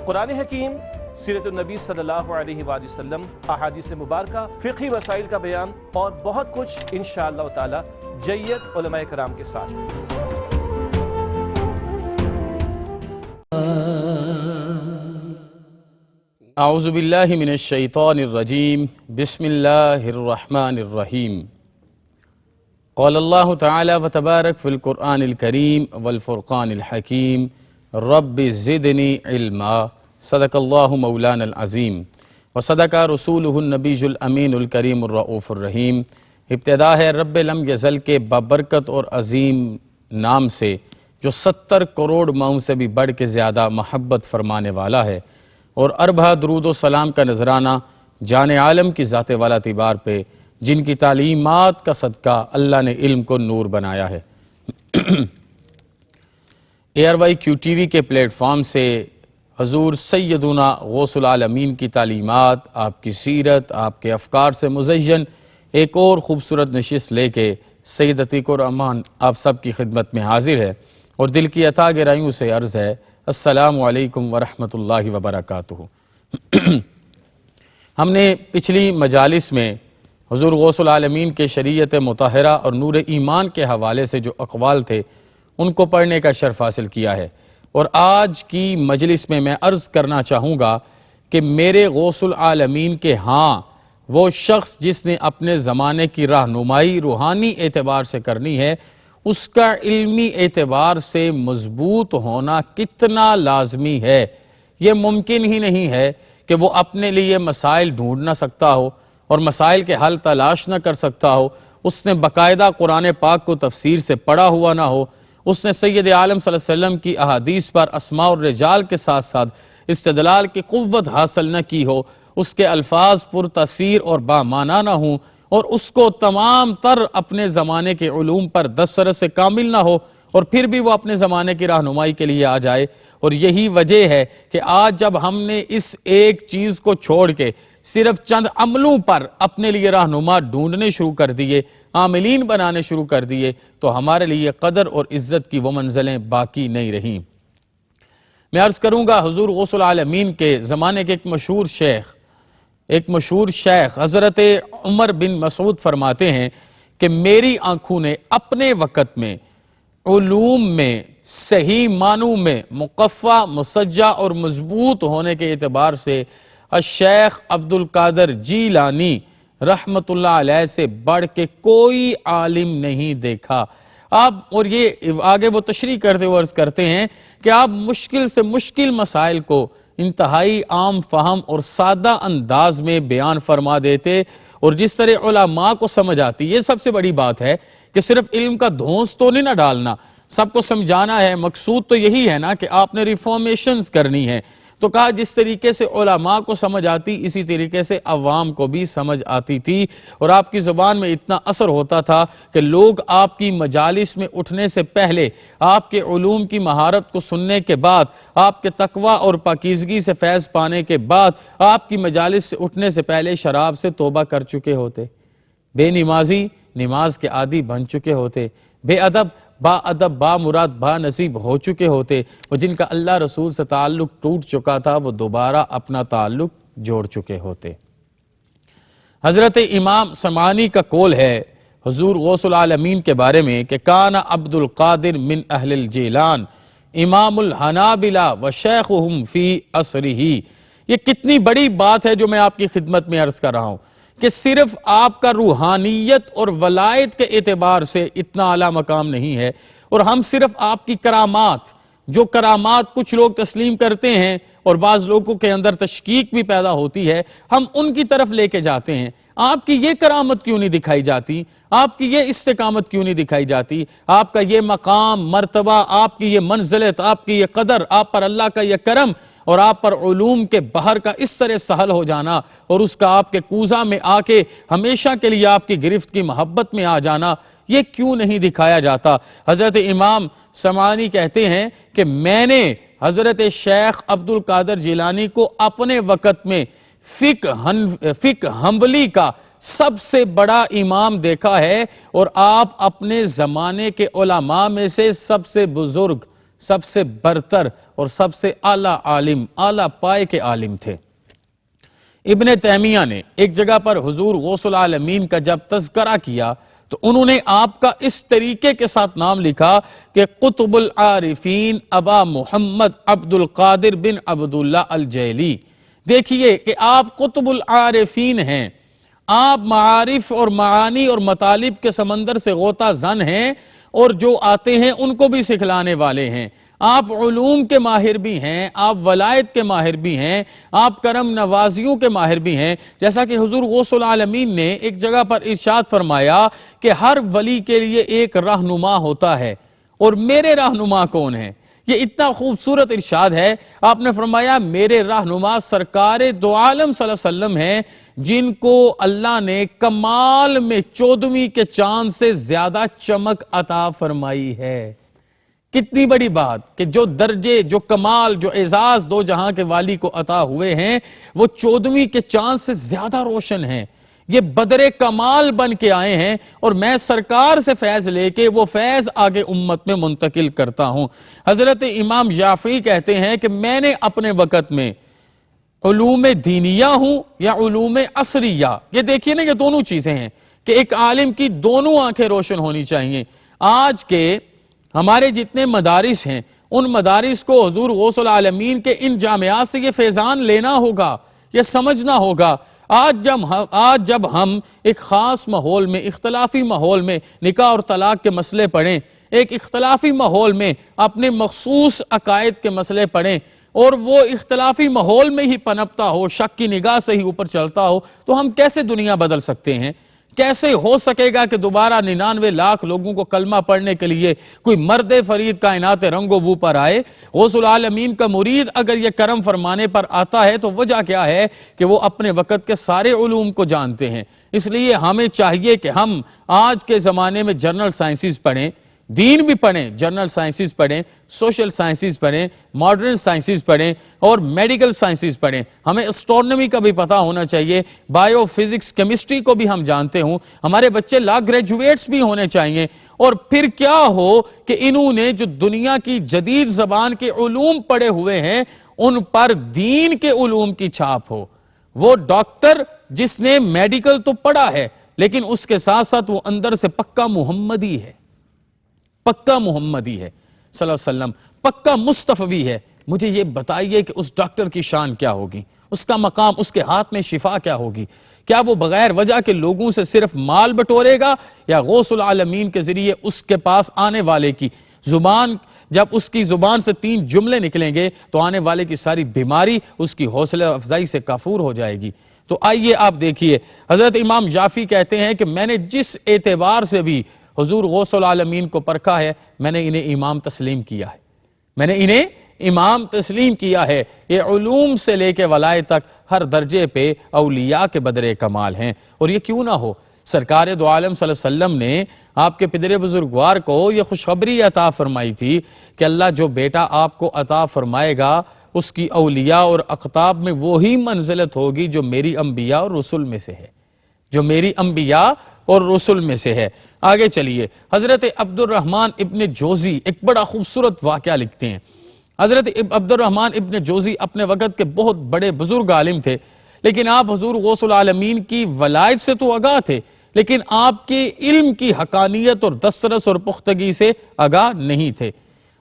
قرآن حکیم، سیرت النبی صلی اللہ علیہ وآلہ وسلم، احادیث مبارکہ، فقہی مسائل کا بیان اور بہت کچھ انشاءاللہ تعالی جید علماء کرام کے ساتھ۔ اعوذ باللہ من الشیطان الرجیم، بسم اللہ الرحمن الرحیم۔ قال اللہ تعالی وتبارک فی القرآن الکریم والفرقان الحکیم، رب زدنی علما، صدق اللہ مولانا العظیم وصدق رسولہ النبی الامین الکریم الرؤوف الرحیم۔ ابتدا ہے رب لم یزل کے بابرکت اور عظیم نام سے جو 70 کروڑ ماؤں سے بھی بڑھ کے زیادہ محبت فرمانے والا ہے، اور اربہ درود و سلام کا نذرانہ جان عالم کی ذات والا تیبار پہ جن کی تعلیمات کا صدقہ اللہ نے علم کو نور بنایا ہے۔ ARYQ-TV کے پلیٹ فارم سے حضور سیدنا غوث العالمین کی تعلیمات، آپ کی سیرت، آپ کے افکار سے مزین ایک اور خوبصورت نشست لے کے سید عتیق الرحمن آپ سب کی خدمت میں حاضر ہے، اور دل کی عطا گہرائیوں سے عرض ہے السلام علیکم ورحمۃ اللہ وبرکاتہ۔ ہم نے پچھلی مجالس میں حضور غوث العالمین کے شریعت مطہرہ اور نور ایمان کے حوالے سے جو اقوال تھے ان کو پڑھنے کا شرف حاصل کیا ہے، اور آج کی مجلس میں عرض کرنا چاہوں گا کہ میرے غوث العالمین کے ہاں وہ شخص جس نے اپنے زمانے کی رہنمائی روحانی اعتبار سے کرنی ہے، اس کا علمی اعتبار سے مضبوط ہونا کتنا لازمی ہے۔ یہ ممکن ہی نہیں ہے کہ وہ اپنے لیے مسائل ڈھونڈ نہ سکتا ہو اور مسائل کے حل تلاش نہ کر سکتا ہو، اس نے باقاعدہ قرآن پاک کو تفسیر سے پڑھا ہوا نہ ہو، اس نے سید عالم صلی اللہ علیہ وسلم کی احادیث پر اسماء الرجال کے ساتھ ساتھ استدلال کی قوت حاصل نہ کی ہو، اس کے الفاظ پر تاثیر اور بامعنی نہ ہوں، اور اس کو تمام تر اپنے زمانے کے علوم پر دسترس سے کامل نہ ہو، اور پھر بھی وہ اپنے زمانے کی رہنمائی کے لیے آ جائے۔ اور یہی وجہ ہے کہ آج جب ہم نے اس ایک چیز کو چھوڑ کے صرف چند عملوں پر اپنے لیے رہنما ڈھونڈنے شروع کر دیے، عاملین بنانے شروع کر دیے، تو ہمارے لیے قدر اور عزت کی وہ منزلیں باقی نہیں رہیں۔ میں عرض کروں گا حضور غوث العالمین کے زمانے کے ایک مشہور شیخ حضرت عمر بن مسعود فرماتے ہیں کہ میری آنکھوں نے اپنے وقت میں علوم میں صحیح معنوں میں مقفع، مسجع اور مضبوط ہونے کے اعتبار سے الشیخ عبد القادر جیلانی رحمت اللہ علیہ سے بڑھ کے کوئی عالم نہیں دیکھا۔ آپ اور یہ آگے وہ تشریح کرتے ہوئے عرض کرتے ہیں کہ آپ مشکل سے مشکل مسائل کو انتہائی عام فہم اور سادہ انداز میں بیان فرما دیتے، اور جس طرح علماء کو سمجھ آتی۔ یہ سب سے بڑی بات ہے کہ صرف علم کا دھونس تو نہیں نہ ڈالنا، سب کو سمجھانا ہے۔ مقصود تو یہی ہے نا کہ آپ نے ریفارمیشنز کرنی ہے، تو کہا جس طریقے سے علماء کو سمجھ آتی اسی طریقے سے عوام کو بھی سمجھ آتی تھی، اور آپ کی زبان میں اتنا اثر ہوتا تھا کہ لوگ آپ کی مجالس میں اٹھنے سے پہلے آپ کے علوم کی مہارت کو سننے کے بعد، آپ کے تقوی اور پاکیزگی سے فیض پانے کے بعد آپ کی مجالس سے اٹھنے سے پہلے شراب سے توبہ کر چکے ہوتے، بے نمازی نماز کے عادی بن چکے ہوتے، بے ادب با ادب با مراد با نصیب ہو چکے ہوتے، وہ جن کا اللہ رسول سے تعلق ٹوٹ چکا تھا وہ دوبارہ اپنا تعلق جوڑ چکے ہوتے۔ حضرت امام سمعانی کا قول ہے حضور غوث العالمین کے بارے میں کہ کان عبد القادر من اہل الجیلان امام الحنابلہ و شیخہم فی عصرہ۔ یہ کتنی بڑی بات ہے جو میں آپ کی خدمت میں عرض کر رہا ہوں کہ صرف آپ کا روحانیت اور ولایت کے اعتبار سے اتنا اعلیٰ مقام نہیں ہے، اور ہم صرف آپ کی کرامات، جو کرامات کچھ لوگ تسلیم کرتے ہیں اور بعض لوگوں کے اندر تشکیک بھی پیدا ہوتی ہے، ہم ان کی طرف لے کے جاتے ہیں۔ آپ کی یہ کرامت کیوں نہیں دکھائی جاتی؟ آپ کی یہ استقامت کیوں نہیں دکھائی جاتی؟ آپ کا یہ مقام، مرتبہ، آپ کی یہ منزلت، آپ کی یہ قدر، آپ پر اللہ کا یہ کرم اور آپ پر علوم کے بحر کا اس طرح سہل ہو جانا، اور اس کا آپ کے کوزہ میں آ کے ہمیشہ کے لیے آپ کی گرفت کی محبت میں آ جانا، یہ کیوں نہیں دکھایا جاتا؟ حضرت امام سمعانی کہتے ہیں کہ میں نے حضرت شیخ عبد القادر جیلانی کو اپنے وقت میں فقہ حنبلی کا سب سے بڑا امام دیکھا ہے، اور آپ اپنے زمانے کے علماء میں سے سب سے بزرگ، سب سے برتر اور سب سے اعلیٰ عالم، اعلیٰ پائے کے عالم تھے۔ ابن تیمیہ نے ایک جگہ پر حضور غوث العالمین کا جب تذکرہ کیا تو انہوں نے آپ کا اس طریقے کے ساتھ نام لکھا کہ قطب العارفین ابا محمد عبد القادر بن عبداللہ الجیلی۔ دیکھیے کہ آپ قطب العارفین ہیں، آپ معارف اور معانی اور مطالب کے سمندر سے غوطہ زن ہیں، اور جو آتے ہیں ان کو بھی سکھلانے والے ہیں۔ آپ علوم کے ماہر بھی ہیں، آپ ولایت کے ماہر بھی ہیں، آپ کرم نوازیوں کے ماہر بھی ہیں۔ جیسا کہ حضور غوث العالمین نے ایک جگہ پر ارشاد فرمایا کہ ہر ولی کے لیے ایک رہنما ہوتا ہے، اور میرے رہنما کون ہیں؟ یہ اتنا خوبصورت ارشاد ہے۔ آپ نے فرمایا میرے رہنما سرکار دو عالم صلی اللہ علیہ وسلم ہیں، جن کو اللہ نے کمال میں 14ویں کے چاند سے زیادہ چمک عطا فرمائی ہے۔ کتنی بڑی بات کہ جو درجے، جو کمال، جو اعزاز دو جہاں کے والی کو عطا ہوئے ہیں وہ 14ویں کے چاند سے زیادہ روشن ہیں۔ یہ بدر کمال بن کے آئے ہیں، اور میں سرکار سے فیض لے کے وہ فیض آگے امت میں منتقل کرتا ہوں۔ حضرت امام شافعی کہتے ہیں کہ میں نے اپنے وقت میں علوم دینیہ ہوں یا علوم عصریہ، یہ دیکھیے نا، یہ دونوں چیزیں ہیں کہ ایک عالم کی دونوں آنکھیں روشن ہونی چاہیے۔ آج کے ہمارے جتنے مدارس ہیں ان مدارس کو حضور غوث العالمین کے ان جامعات سے یہ فیضان لینا ہوگا، یہ سمجھنا ہوگا۔ آج جب ہم ایک خاص ماحول میں، اختلافی ماحول میں نکاح اور طلاق کے مسئلے پڑھیں، ایک اختلافی ماحول میں اپنے مخصوص عقائد کے مسئلے پڑھیں، اور وہ اختلافی ماحول میں ہی پنپتا ہو، شک کی نگاہ سے ہی اوپر چلتا ہو، تو ہم کیسے دنیا بدل سکتے ہیں؟ کیسے ہو سکے گا کہ دوبارہ 99 لاکھ لوگوں کو کلمہ پڑھنے کے لیے کوئی مرد فرید کائنات رنگ و بو پر آئے؟ غوث العالمین کا مرید اگر یہ کرم فرمانے پر آتا ہے تو وجہ کیا ہے کہ وہ اپنے وقت کے سارے علوم کو جانتے ہیں۔ اس لیے ہمیں چاہیے کہ ہم آج کے زمانے میں جنرل سائنسز پڑھیں، دین بھی پڑھیں، جنرل سائنسز پڑھیں، سوشل سائنسز پڑھیں، ماڈرن سائنسز پڑھیں، اور میڈیکل سائنسز پڑھیں۔ ہمیں اسٹرونومی کا بھی پتہ ہونا چاہیے، بائیو فزکس، کیمسٹری کو بھی ہم جانتے ہوں۔ ہمارے بچے لا گریجویٹس بھی ہونے چاہیے۔ اور پھر کیا ہو کہ انہوں نے جو دنیا کی جدید زبان کے علوم پڑھے ہوئے ہیں ان پر دین کے علوم کی چھاپ ہو۔ وہ ڈاکٹر جس نے میڈیکل تو پڑھا ہے لیکن اس کے ساتھ ساتھ وہ اندر سے پکا محمدی ہے، پکا محمدی ہے صلی اللہ علیہ وسلم، پکا مصطفی ہے۔ مجھے یہ بتائیے کہ اس ڈاکٹر کی شان کیا ہوگی، اس کا مقام، اس کے ہاتھ میں شفا کیا ہوگی؟ کیا وہ بغیر وجہ کے لوگوں سے صرف مال بٹورے گا، یا غوث العالمین کے ذریعے اس کے پاس آنے والے کی زبان، جب اس کی زبان سے 3 جملے نکلیں گے تو آنے والے کی ساری بیماری اس کی حوصلہ افزائی سے کافور ہو جائے گی؟ تو آئیے آپ دیکھیے، حضرت امام شافعی کہتے ہیں کہ میں نے جس اعتبار سے بھی حضور غوث العالمین کو پرکھا ہے میں نے انہیں امام تسلیم کیا ہے، میں نے انہیں امام تسلیم کیا ہے۔ یہ علوم سے لے کے ولایت تک ہر درجے پہ اولیاء کے بدر کمال ہیں۔ اور یہ کیوں نہ ہو، سرکار دو عالم صلی اللہ علیہ وسلم نے آپ کے پدر بزرگوار کو یہ خوشخبری عطا فرمائی تھی کہ اللہ جو بیٹا آپ کو عطا فرمائے گا اس کی اولیاء اور اقطاب میں وہی منزلت ہوگی جو میری انبیاء اور رسل میں سے ہے، جو میری انبیاء اور رسل میں سے ہے۔ آگے چلیے، حضرت عبد الرحمن ابن جوزی ایک بڑا خوبصورت واقعہ لکھتے ہیں۔ حضرت عبد الرحمن ابن جوزی اپنے وقت کے بہت بڑے بزرگ عالم تھے، لیکن آپ حضور غوث العالمین کی ولایت سے تو آگاہ تھے، لیکن آپ کے علم کی حقانیت اور دسترس اور پختگی سے آگاہ نہیں تھے۔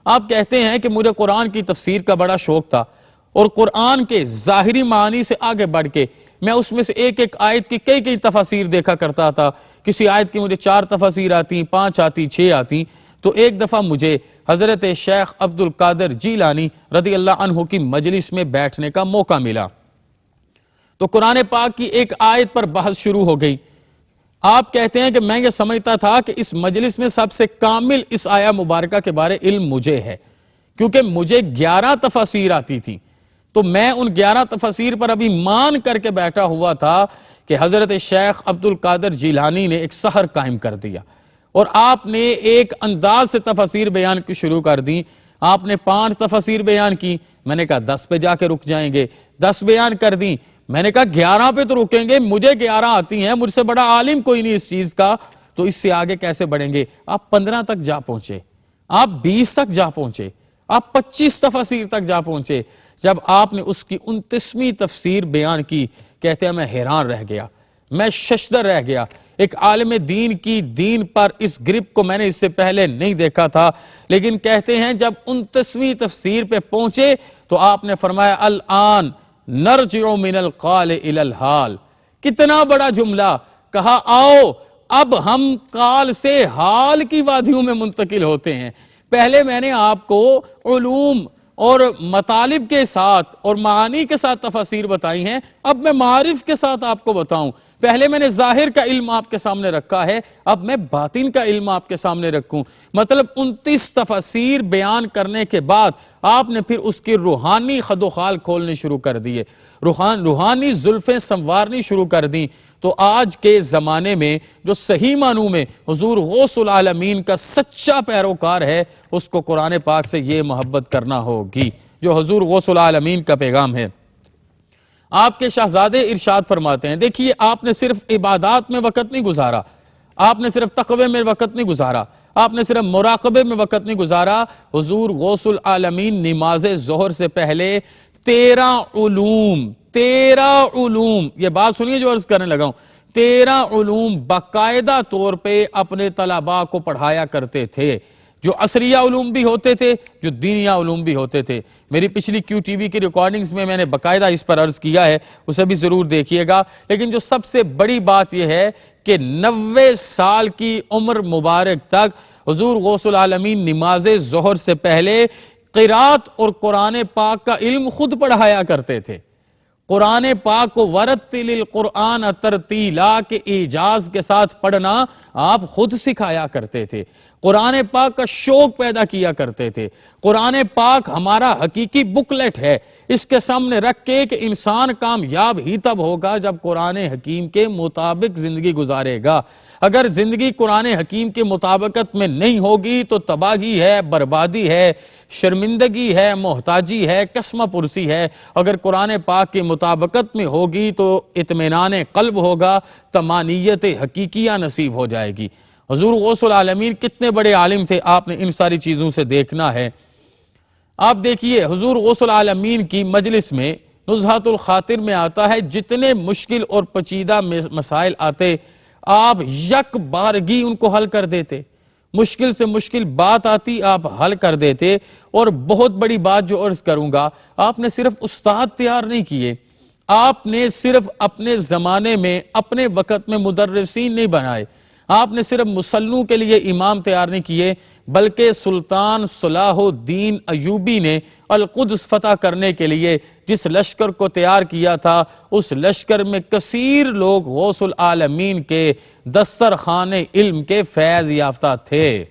آپ کہتے ہیں کہ مجھے قرآن کی تفسیر کا بڑا شوق تھا، اور قرآن کے ظاہری معنی سے آگے بڑھ کے میں اس میں سے ایک ایک آیت کی کئی تفاسیر دیکھا کرتا تھا۔ کسی آیت کی مجھے 4 تفاسیر آتی، 5 آتی، 6 آتی۔ تو ایک دفعہ مجھے حضرت شیخ عبد القادر جیلانی رضی اللہ عنہ کی مجلس میں بیٹھنے کا موقع ملا، تو قرآن پاک کی ایک آیت پر بحث شروع ہو گئی۔ آپ کہتے ہیں کہ میں یہ سمجھتا تھا کہ اس مجلس میں سب سے کامل اس آیہ مبارکہ کے بارے علم مجھے ہے، کیونکہ مجھے 11 تفاسیر آتی تھی، تو میں ان 11 تفاسیر پر ابھی مان کر کے بیٹھا ہوا تھا کہ حضرت شیخ عبد القادر جیلانی نے ایک سحر قائم کر دیا، اور آپ نے ایک انداز سے تفاسیر بیان کی شروع کر دی۔ آپ نے 5 تفاسیر بیان کی، میں نے کہا 10 پہ جا کے رک جائیں گے، 10 بیان کر دی، میں نے کہا 11 پہ تو رکیں گے، مجھے 11 آتی ہیں، مجھ سے بڑا عالم کوئی نہیں اس چیز کا، تو اس سے آگے کیسے بڑھیں گے؟ آپ 15 تک جا پہنچے، آپ 20 تک جا پہنچے، آپ 25 تفاسیر تک جا پہنچے. جب آپ نے اس کی 29ویں تفسیر بیان کی، کہتے ہیں میں حیران رہ گیا، میں ششدر رہ گیا. ایک عالم دین کی دین پر اس گرپ کو میں نے اس سے پہلے نہیں دیکھا تھا. لیکن کہتے ہیں جب 29ویں تفسیر پہ پہنچے تو آپ نے فرمایا الآن نرجع من القال الى الحال. کتنا بڑا جملہ کہا، آؤ اب ہم قال سے حال کی وادیوں میں منتقل ہوتے ہیں. پہلے میں نے آپ کو علوم اور مطالب کے ساتھ اور معانی کے ساتھ تفاسیر بتائی ہیں، اب میں معارف کے ساتھ آپ کو بتاؤں. پہلے میں نے ظاہر کا علم آپ کے سامنے رکھا ہے، اب میں باطن کا علم آپ کے سامنے رکھوں. مطلب 29 تفاسیر بیان کرنے کے بعد آپ نے پھر اس کی روحانی خد و خال کھولنے شروع کر دیے، روحانی زلفیں سنوارنی شروع کر دیں. تو آج کے زمانے میں جو صحیح معنوں میں حضور غوث العالمین کا سچا پیروکار ہے، اس کو قرآن پاک سے یہ محبت کرنا ہوگی جو حضور غوث العالمین کا پیغام ہے. آپ کے شہزادے ارشاد فرماتے ہیں، دیکھیے آپ نے صرف عبادات میں وقت نہیں گزارا، آپ نے صرف تقوی میں وقت نہیں گزارا، آپ نے صرف مراقبے میں وقت نہیں گزارا. حضور غوث العالمین نماز ظہر سے پہلے 13 علوم، یہ بات سنیے جو عرض کرنے لگا ہوں، 13 علوم باقاعدہ طور پہ اپنے طلباء کو پڑھایا کرتے تھے، جو عصریہ علوم بھی ہوتے تھے، جو دینیہ علوم بھی ہوتے تھے. میری پچھلی کیو ٹی وی کی ریکارڈنگز میں نے باقاعدہ اس پر عرض کیا ہے، اسے بھی ضرور دیکھیے گا. لیکن جو سب سے بڑی بات یہ ہے کہ 90 سال کی عمر مبارک تک حضور غوث العالمین نماز ظہر سے پہلے قرات اور قرآن پاک کا علم خود پڑھایا کرتے تھے. قرآن پاک کو ورتل القرآن ترتیلا کے اعجاز کے ساتھ پڑھنا آپ خود سکھایا کرتے تھے. قرآن پاک کا شوق پیدا کیا کرتے تھے. قرآن پاک ہمارا حقیقی بکلیٹ ہے، اس کے سامنے رکھ کے کہ انسان کامیاب ہی تب ہوگا جب قرآن حکیم کے مطابق زندگی گزارے گا. اگر زندگی قرآن حکیم کے مطابقت میں نہیں ہوگی تو تباہی ہے، بربادی ہے، شرمندگی ہے، محتاجی ہے، قسمہ پرسی ہے. اگر قرآن پاک کی مطابقت میں ہوگی تو اطمینان قلب ہوگا، طمانینت حقیقیہ نصیب ہو جائے گی. حضور غوث العالمین کتنے بڑے عالم تھے، آپ نے ان ساری چیزوں سے دیکھنا ہے. آپ دیکھیے حضور غوث العالمین کی مجلس میں نزہۃ الخاطر میں آتا ہے، جتنے مشکل اور پیچیدہ مسائل آتے آپ یک بارگی ان کو حل کر دیتے. مشکل سے مشکل بات آتی آپ حل کر دیتے. اور بہت بڑی بات جو عرض کروں گا، آپ نے صرف استاد تیار نہیں کیے، آپ نے صرف اپنے زمانے میں اپنے وقت میں مدرسین نہیں بنائے، آپ نے صرف مسلوں کے لیے امام تیار نہیں کیے، بلکہ سلطان صلاح الدین ایوبی نے القدس فتح کرنے کے لیے جس لشکر کو تیار کیا تھا، اس لشکر میں کثیر لوگ غوث العالمین کے دسترخوان علم کے فیض یافتہ تھے.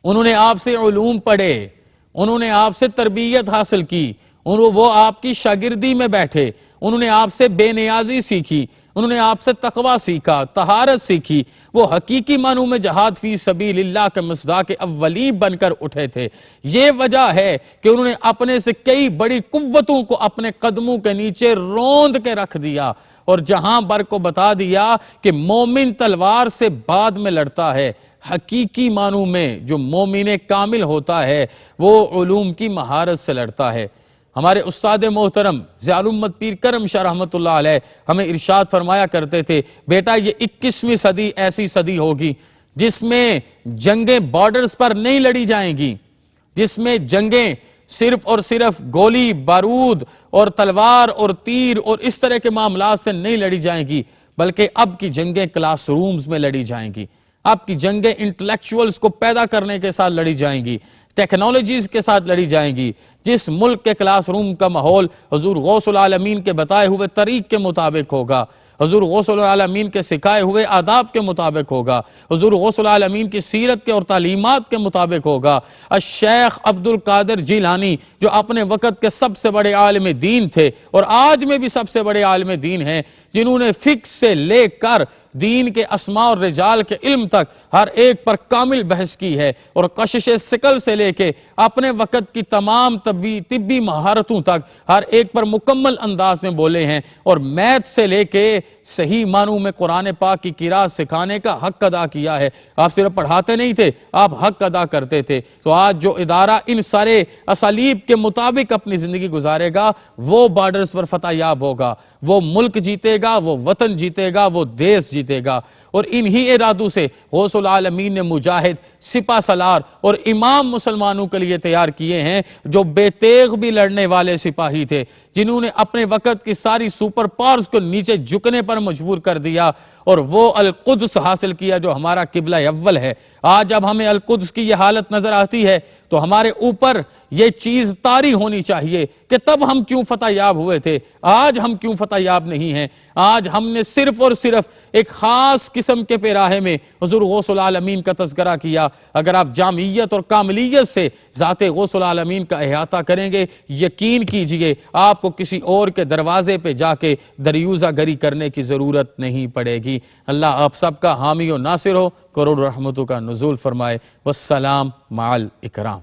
انہوں نے آپ سے علوم پڑھے، انہوں نے آپ سے تربیت حاصل کی، وہ آپ کی شاگردی میں بیٹھے، انہوں نے آپ سے بے نیازی سیکھی، انہوں نے آپ سے تقوی سیکھا، طہارت سیکھی. وہ حقیقی معنوں میں جہاد فی سبیل اللہ کے مصداق اولی بن کر اٹھے تھے. یہ وجہ ہے کہ انہوں نے اپنے سے کئی بڑی قوتوں کو اپنے قدموں کے نیچے روند کے رکھ دیا اور جہاں بر کو بتا دیا کہ مومن تلوار سے بعد میں لڑتا ہے. حقیقی معنوں میں جو مومن کامل ہوتا ہے وہ علوم کی مہارت سے لڑتا ہے. ہمارے استاد محترم ضیاء الامت پیر کرم شاہ رحمۃ اللہ علیہ ہمیں ارشاد فرمایا کرتے تھے، بیٹا یہ 21ویں صدی ایسی صدی ہوگی جس میں جنگیں بارڈرز پر نہیں لڑی جائیں گی، جس میں جنگیں صرف اور صرف گولی بارود اور تلوار اور تیر اور اس طرح کے معاملات سے نہیں لڑی جائیں گی، بلکہ اب کی جنگیں کلاس رومز میں لڑی جائیں گی. اب کی جنگیں انٹلیکچوئلز کو پیدا کرنے کے ساتھ لڑی جائیں گی، ٹیکنالوجیز کے ساتھ لڑی جائیں گی. جس ملک کے کلاس روم کا ماحول حضور غوث العالمین کے بتائے ہوئے طریق کے مطابق ہوگا، حضور غوث العالمین کے سکھائے ہوئے آداب کے مطابق ہوگا، حضور غوث العالمین کی سیرت کے اور تعلیمات کے مطابق ہوگا. الشیخ عبد القادر جیلانی جو اپنے وقت کے سب سے بڑے عالم دین تھے اور آج میں بھی سب سے بڑے عالم دین ہیں، جنہوں نے فقہ سے لے کر دین کے اسماء اور رجال کے علم تک ہر ایک پر کامل بحث کی ہے، اور کشش ثقل سے لے کے اپنے وقت کی تمام طبی مہارتوں تک ہر ایک پر مکمل انداز میں بولے ہیں، اور میتھ سے لے کے صحیح معنوں میں قرآن پاک کی قراءت سکھانے کا حق ادا کیا ہے۔ آپ صرف پڑھاتے نہیں تھے، آپ حق ادا کرتے تھے۔ تو آج جو ادارہ ان سارے اسالیب کے مطابق اپنی زندگی گزارے گا وہ بارڈرز پر فتح یاب ہوگا، وہ ملک جیتے گا، وہ وطن جیتے گا، وہ دیس جیتے گا۔ اور انہی ارادوں سے غوث العالمین نے مجاہد، سپہ سالار اور امام مسلمانوں کے لیے تیار کیے ہیں، جو بے تیغ بھی لڑنے والے سپاہی تھے، جنہوں نے اپنے وقت کی ساری سپر پاورز کو نیچے جھکنے پر مجبور کر دیا اور وہ القدس حاصل کیا جو ہمارا قبلہ اول ہے۔ آج اب ہمیں القدس کی یہ حالت نظر آتی ہے تو ہمارے اوپر یہ چیز طاری ہونی چاہیے کہ تب ہم کیوں فتح یاب ہوئے تھے، آج ہم کیوں فتح یاب نہیں ہیں۔ آج ہم نے صرف اور صرف ایک خاص قسم کے پیراہے میں حضور غوث العالمین کا تذکرہ کیا۔ اگر آپ جامعیت اور کاملیت سے ذات غوث العالمین کا احاطہ کریں گے، یقین کیجئے آپ کو کسی اور کے دروازے پہ جا کے دریوزہ گری کرنے کی ضرورت نہیں پڑے گی۔ اللہ آپ سب کا حامی و ناصر ہو، کروڑ رحمتوں کا نزول فرمائے۔ والسلام مع الاکرام۔